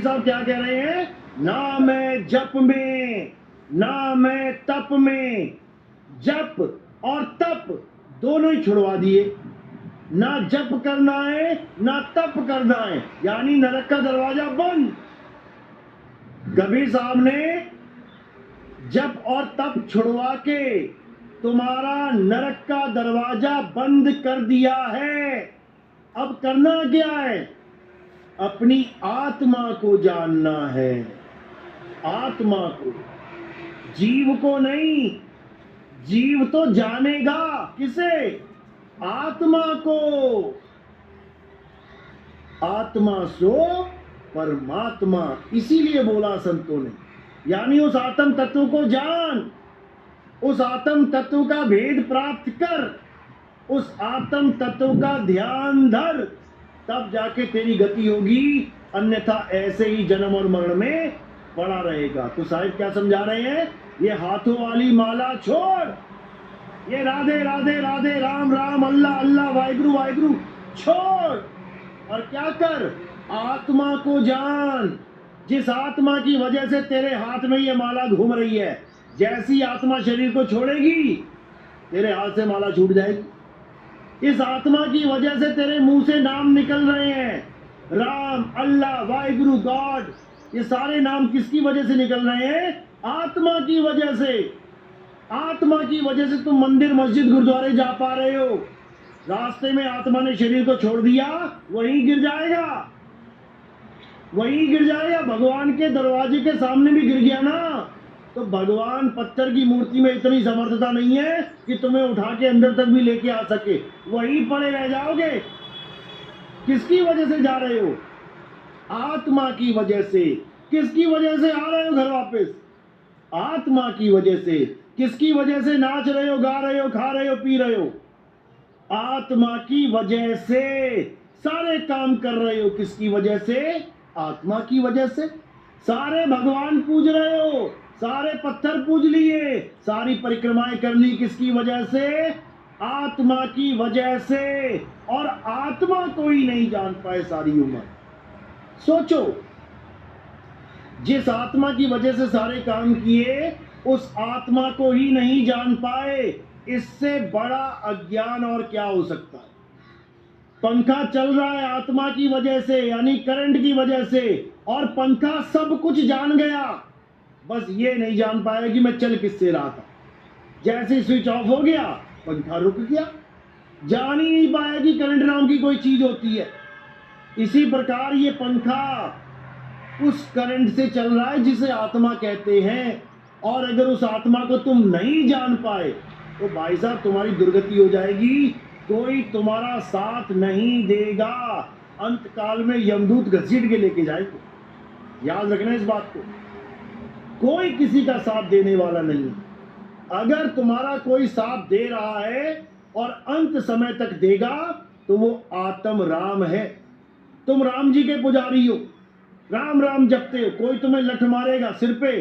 कबीर साहब क्या कह रहे हैं? ना मैं जप में ना मैं तप में, जप और तप दोनों ही छुड़वा दिए। ना जप करना है ना तप करना है, यानी नरक का दरवाजा बंद। कबीर साहब ने जप और तप छुड़वा के तुम्हारा नरक का दरवाजा बंद कर दिया है। अब करना क्या है? अपनी आत्मा को जानना है, आत्मा को, जीव को नहीं। जीव तो जानेगा किसे? आत्मा को। आत्मा सो परमात्मा, इसीलिए बोला संतों ने, यानी उस आत्म तत्व को जान, उस आत्म तत्व का भेद प्राप्त कर, उस आत्म तत्व का ध्यान धर, तब जाके तेरी गति होगी। अन्यथा ऐसे ही जन्म और मरण में पड़ा रहेगा। तो साहिब क्या समझा रहे हैं? ये हाथों वाली माला छोड़, ये राधे राधे राधे राम राम अल्लाह अल्लाह वाहिगुरु वाहिगुरु छोड़, और क्या कर? आत्मा को जान। जिस आत्मा की वजह से तेरे हाथ में ये माला घूम रही है, जैसी आत्मा शरीर को छोड़ेगी, तेरे हाथ से माला छूट जाएगी। इस आत्मा की वजह से तेरे मुंह से नाम निकल रहे हैं, राम अल्लाह वाहिगुरु गॉड, ये सारे नाम किसकी वजह से निकल रहे हैं? आत्मा की वजह से। आत्मा की वजह से तुम मंदिर मस्जिद गुरुद्वारे जा पा रहे हो। रास्ते में आत्मा ने शरीर को छोड़ दिया, वहीं गिर जाएगा, वहीं गिर जाएगा। भगवान के दरवाजे के सामने भी गिर गया ना, तो भगवान पत्थर की मूर्ति में इतनी समर्थता नहीं है कि तुम्हें उठा के अंदर तक भी लेके आ सके, वहीं पड़े रह जाओगे। किसकी वजह से जा रहे हो? आत्मा की वजह से। किसकी वजह से आ रहे हो घर वापस? आत्मा की वजह से। किसकी वजह से नाच रहे हो, गा रहे हो, खा रहे हो, पी रहे हो? आत्मा की वजह से सारे काम कर रहे हो। किसकी वजह से? आत्मा की वजह से। सारे भगवान पूज रहे हो, सारे पत्थर पूज लिए, सारी परिक्रमाएं कर ली, किसकी वजह से? आत्मा की वजह से। और आत्मा को ही नहीं जान पाए सारी उम्र। सोचो, जिस आत्मा की वजह से सारे काम किए, उस आत्मा को ही नहीं जान पाए, इससे बड़ा अज्ञान और क्या हो सकता है? पंखा चल रहा है आत्मा की वजह से, यानी करंट की वजह से, और पंखा सब कुछ जान गया, बस ये नहीं जान पाया कि मैं चल किससे रहा था। जैसे स्विच ऑफ हो गया, पंखा रुक गया, जान ही नहीं पाया कि करंट नाम की कोई चीज होती है। इसी प्रकार ये पंखा उस करंट से चल रहा है जिसे आत्मा कहते हैं, और अगर उस आत्मा को तुम नहीं जान पाए तो भाई साहब तुम्हारी दुर्गति हो जाएगी। कोई तुम्हारा साथ नहीं देगा, अंत काल में यमदूत घसीट के लेके जाएगा। याद रखना इस बात को, कोई किसी का साथ देने वाला नहीं। अगर तुम्हारा कोई साथ दे रहा है और अंत समय तक देगा, तो वो आत्म राम है। तुम राम जी के पुजारी हो, राम राम जपते हो, कोई तुम्हें लठ मारेगा सिर पे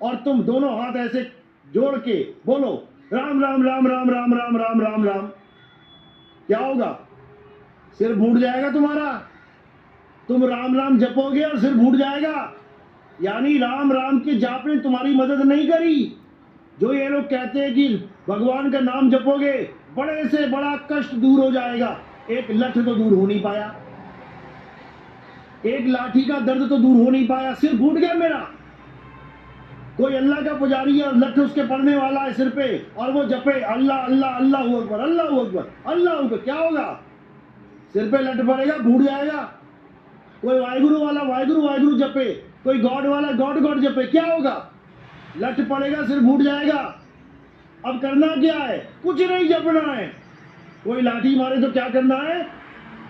और तुम दोनों हाथ ऐसे जोड़ के बोलो राम राम राम राम राम राम राम राम राम, क्या होगा? सिर फूट जाएगा तुम्हारा। तुम राम राम जपोगे और सिर फूट जाएगा, यानी राम राम के जाप ने तुम्हारी मदद नहीं करी। जो ये लोग कहते हैं कि भगवान का नाम जपोगे बड़े से बड़ा कष्ट दूर हो जाएगा, एक लठ तो दूर हो नहीं पाया, एक लाठी का दर्द तो दूर हो नहीं पाया, सिर फूट गया मेरा। कोई अल्लाह का पुजारी है और लठ उसके पड़ने वाला है सिर पे, और वो जपे अल्लाह अल्लाह अल्लाह अकबर अल्लाह अकबर अल्लाह अकबर, क्या होगा? सिर पे लठ पड़ेगा, फूट जाएगा। कोई वाहिगुरु वाला वाहिगुरु वाहिगुरु जपे, कोई गॉड वाला गॉड गॉड जपे, क्या होगा? लठ पड़ेगा, सिर फूट जाएगा। अब करना क्या है? कुछ नहीं जपना है। कोई लाठी मारे तो क्या करना है?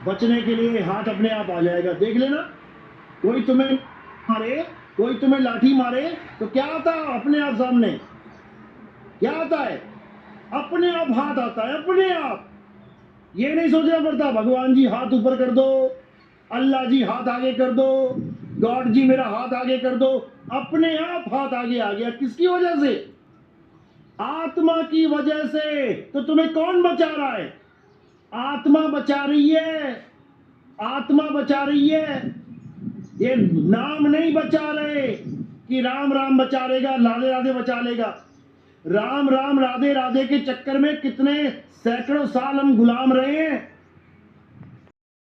बचने के लिए हाथ अपने आप आ जाएगा, देख लेना। कोई तुम्हें मारे, कोई तुम्हें लाठी मारे तो क्या आता है अपने आप सामने? क्या आता है? अपने आप हाथ आता है, अपने आप। ये नहीं सोचना पड़ता भगवान जी हाथ ऊपर कर दो, अल्लाह जी हाथ आगे कर दो, गॉड जी मेरा हाथ आगे कर दो। अपने आप हाथ आगे आ गया। किसकी वजह से? आत्मा की वजह से। तो तुम्हें कौन बचा रहा है? आत्मा बचा रही है, आत्मा बचा रही है। ये नाम नहीं बचा रहे कि राम राम बचा लेगा, राधे राधे बचा लेगा। राम राम राधे राधे के चक्कर में कितने सैकड़ों साल हम गुलाम रहे हैं।